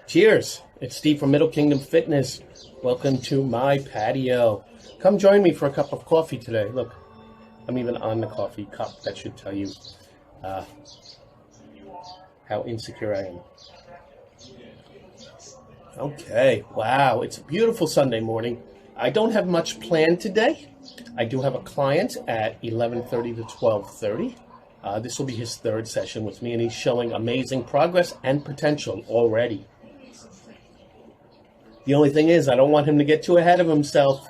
Cheers! It's Steve from Middle Kingdom Fitness. Welcome to my patio. Come join me for a cup of coffee today. Look, I'm even on the coffee cup. That should tell you how insecure I am. Okay, wow, it's a beautiful Sunday morning. I don't have much planned today. I do have a client at 11:30 to 12:30. This will be his third session with me, and he's showing amazing progress and potential already. The only thing is, I don't want him to get too ahead of himself.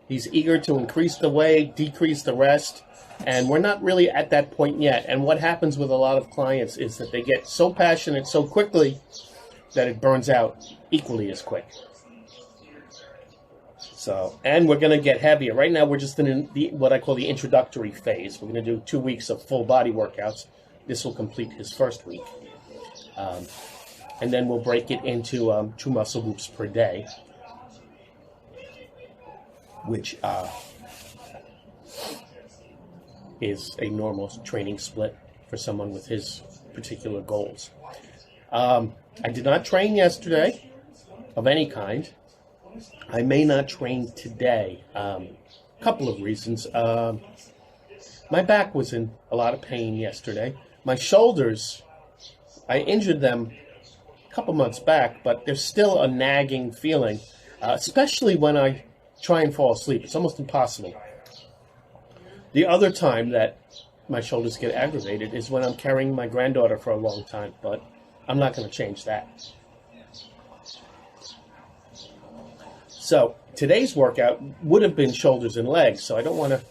He's eager to increase the weight, decrease the rest, and we're not really at that point yet. And what happens with a lot of clients is that they get so passionate so quickly that it burns out equally as quick. So, and we're going to get heavier. Right now, we're just in what I call the introductory phase. We're going to do 2 weeks of full body workouts. This will complete his first week. And then we'll break it into 2 muscle groups per day, which is a normal training split for someone with his particular goals. I did not train yesterday of any kind. I may not train today. Couple of reasons. My back was in a lot of pain yesterday. My shoulders, I injured them a couple months back, but there's still a nagging feeling, especially when I try and fall asleep. It's almost impossible. The other time that my shoulders get aggravated is when I'm carrying my granddaughter for a long time, but I'm not going to change that. So today's workout would have been shoulders and legs, so I don't want to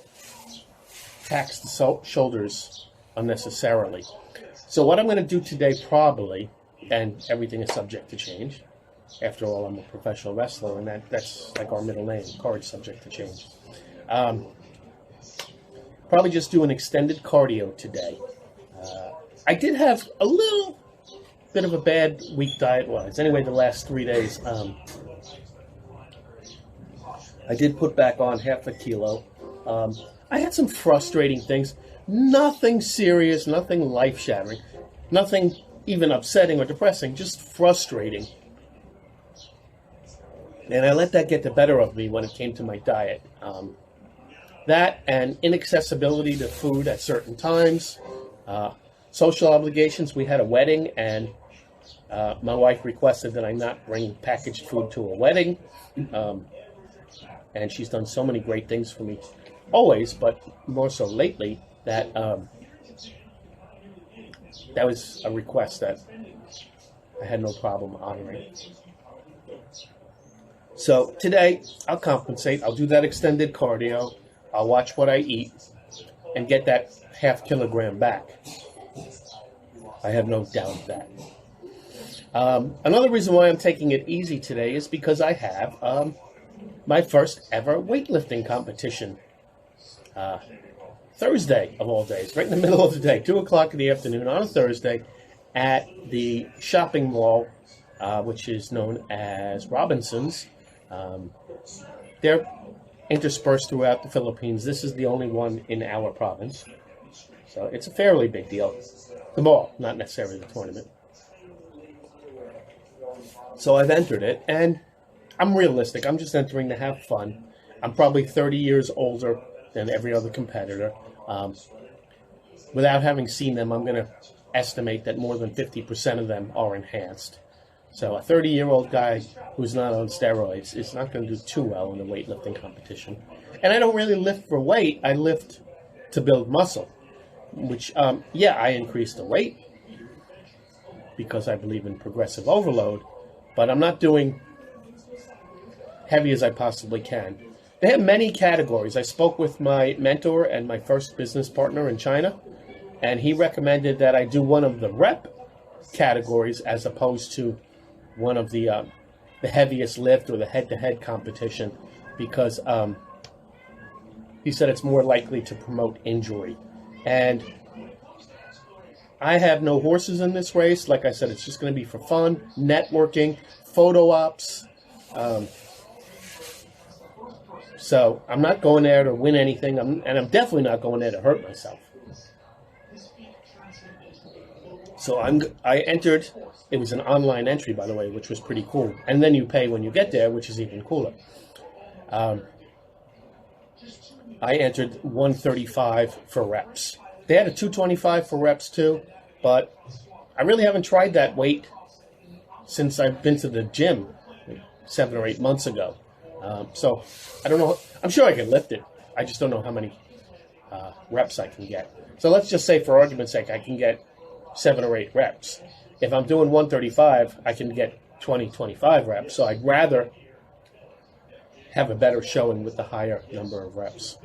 tax the shoulders unnecessarily. So what I'm going to do today probably, and everything is subject to change. After all, I'm a professional wrestler, and that's like our middle name, Courage subject to change. Probably just do an extended cardio today. I did have a little bit of a bad week diet-wise. Anyway, the last 3 days, I did put back on half a kilo. I had some frustrating things. Nothing serious, nothing life-shattering, nothing even upsetting or depressing, just frustrating. And I let that get the better of me when it came to my diet. That and inaccessibility to food at certain times, social obligations. We had a wedding, and my wife requested that I not bring packaged food to a wedding. And she's done so many great things for me, always, but more so lately, that that was a request that I had no problem honoring. So today, I'll compensate. I'll do that extended cardio. I'll watch what I eat and get that half kilogram back. I have no doubt of that. Another reason why I'm taking it easy today is because I have my first ever weightlifting competition. Thursday, of all days, right in the middle of the day, 2 o'clock in the afternoon on a Thursday at the shopping mall, which is known as Robinson's. They're interspersed throughout the Philippines. This is the only one in our province. So it's a fairly big deal. The mall, not necessarily the tournament. So I've entered it, and I'm realistic. I'm just entering to have fun. I'm probably 30 years older than every other competitor. Without having seen them, I'm going to estimate that more than 50% of them are enhanced. So a 30-year-old guy who's not on steroids is not going to do too well in a weightlifting competition. And I don't really lift for weight. I lift to build muscle, which, I increase the weight because I believe in progressive overload, but I'm not doing heavy as I possibly can. They have many categories. I spoke with my mentor and my first business partner in China, and he recommended that I do one of the rep categories as opposed to one of the heaviest lift or the head-to-head competition, because he said it's more likely to promote injury. And I have no horses in this race. Like I said, it's just going to be for fun, networking, photo ops. So I'm not going there to win anything, and I'm definitely not going there to hurt myself. So I entered. It was an online entry, by the way, which was pretty cool. And then you pay when you get there, which is even cooler. I entered 135 for reps. They had a 225 for reps too, but I really haven't tried that weight since I've been to the gym 7 or 8 months ago. So I don't know. I'm sure I can lift it. I just don't know how many reps I can get. So let's just say, for argument's sake, I can get 7 or 8 reps. If I'm doing 135, I can get 20, 25 reps. So I'd rather have a better showing with the higher number of reps.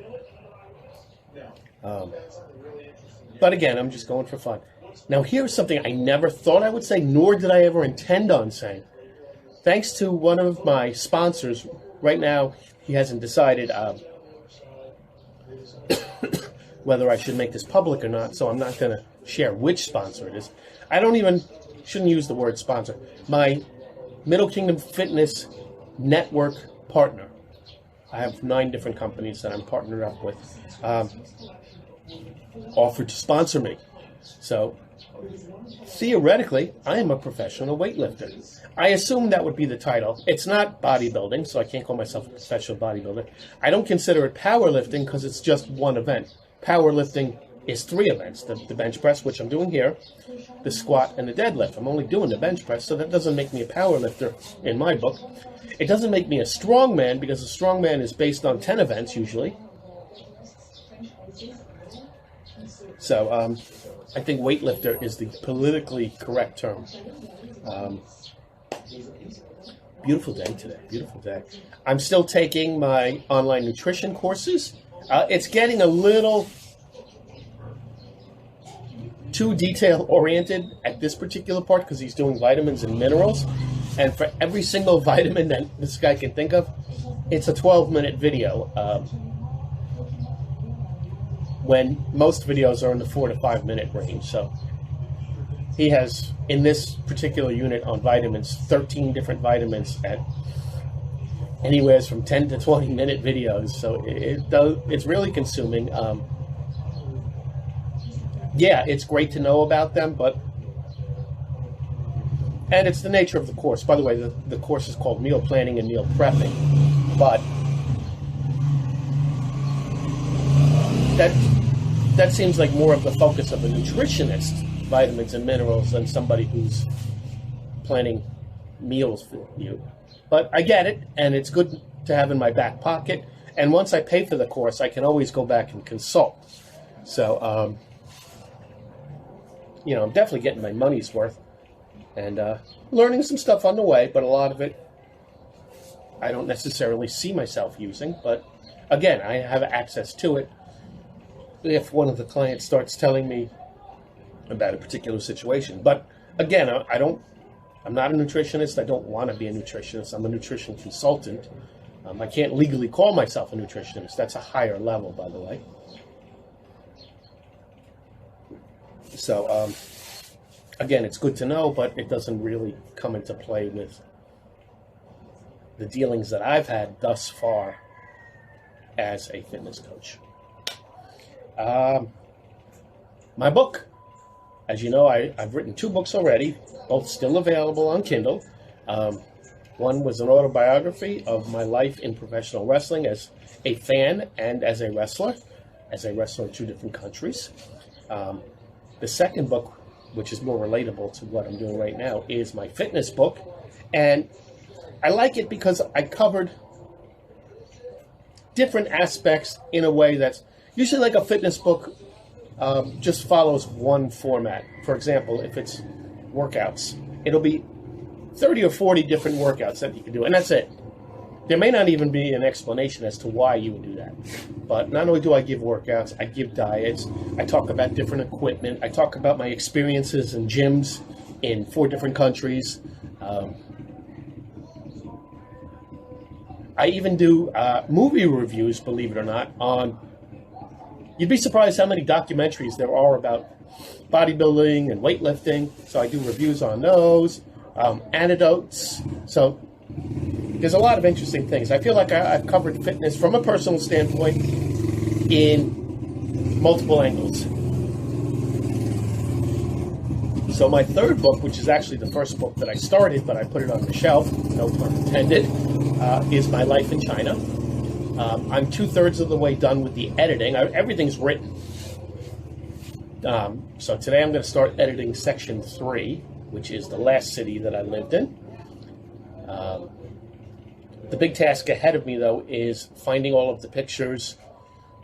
But again, I'm just going for fun. Now, here's something I never thought I would say, nor did I ever intend on saying. Thanks to one of my sponsors, right now he hasn't decided whether I should make this public or not, so I'm not going to share which sponsor it is. Shouldn't use the word sponsor. My Middle Kingdom Fitness Network partner. I have 9 different companies that I'm partnered up with. Offered to sponsor me. So, theoretically, I am a professional weightlifter. I assume that would be the title. It's not bodybuilding, so I can't call myself a professional bodybuilder. I don't consider it powerlifting because it's just one event. Powerlifting is 3 events. The bench press, which I'm doing here, the squat, and the deadlift. I'm only doing the bench press, so that doesn't make me a powerlifter in my book. It doesn't make me a strongman because a strongman is based on 10 events usually. So I think weightlifter is the politically correct term. Beautiful day today. Beautiful day. I'm still taking my online nutrition courses. It's getting a little too detail-oriented at this particular part because he's doing vitamins and minerals. And for every single vitamin that this guy can think of, it's a 12-minute video. When most videos are in the 4 to 5 minute range. So he has, in this particular unit on vitamins, 13 different vitamins at anywhere from 10 to 20 minute videos. So it's really consuming. Yeah, it's great to know about them, and it's the nature of the course. By the way, the course is called Meal Planning and Meal Prepping, but that seems like more of the focus of a nutritionist, vitamins and minerals, than somebody who's planning meals for you. But I get it, and it's good to have in my back pocket. And once I pay for the course, I can always go back and consult. So, I'm definitely getting my money's worth and learning some stuff on the way, but a lot of it I don't necessarily see myself using. But again, I have access to it. If one of the clients starts telling me about a particular situation. But again, I'm not a nutritionist. I don't want to be a nutritionist. I'm a nutrition consultant. I can't legally call myself a nutritionist. That's a higher level, by the way. So, again, it's good to know, but it doesn't really come into play with the dealings that I've had thus far as a fitness coach. My book, as you know, I've written 2 books already, both still available on Kindle. One was an autobiography of my life in professional wrestling as a fan and as a wrestler in 2 different countries. The second book, which is more relatable to what I'm doing right now, is my fitness book. And I like it because I covered different aspects in a way that's usually, like a fitness book, just follows one format. For example, if it's workouts, it'll be 30 or 40 different workouts that you can do, and that's it. There may not even be an explanation as to why you would do that. But not only do I give workouts, I give diets, I talk about different equipment, I talk about my experiences in gyms in 4 different countries. I even do movie reviews, believe it or not, on... You'd be surprised how many documentaries there are about bodybuilding and weightlifting. So I do reviews on those, anecdotes. So there's a lot of interesting things. I feel like I've covered fitness from a personal standpoint in multiple angles. So my third book, which is actually the first book that I started, but I put it on the shelf, no pun intended, is My Life in China. I'm 2/3 of the way done with the editing. Everything's written. So today I'm going to start editing section 3, which is the last city that I lived in. The big task ahead of me, though, is finding all of the pictures,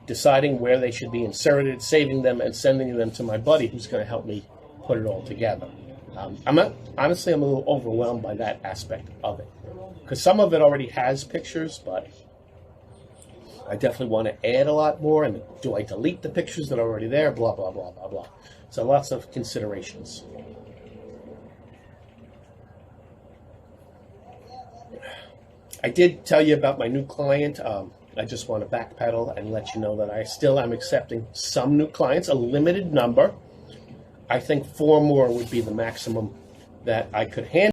deciding where they should be inserted, saving them, and sending them to my buddy who's going to help me put it all together. Honestly, I'm a little overwhelmed by that aspect of it, because some of it already has pictures, but I definitely want to add a lot more. And do I delete the pictures that are already there? Blah, blah, blah, blah, blah. So lots of considerations. I did tell you about my new client. I just want to backpedal and let you know that I still am accepting some new clients, a limited number. I think 4 more would be the maximum that I could handle.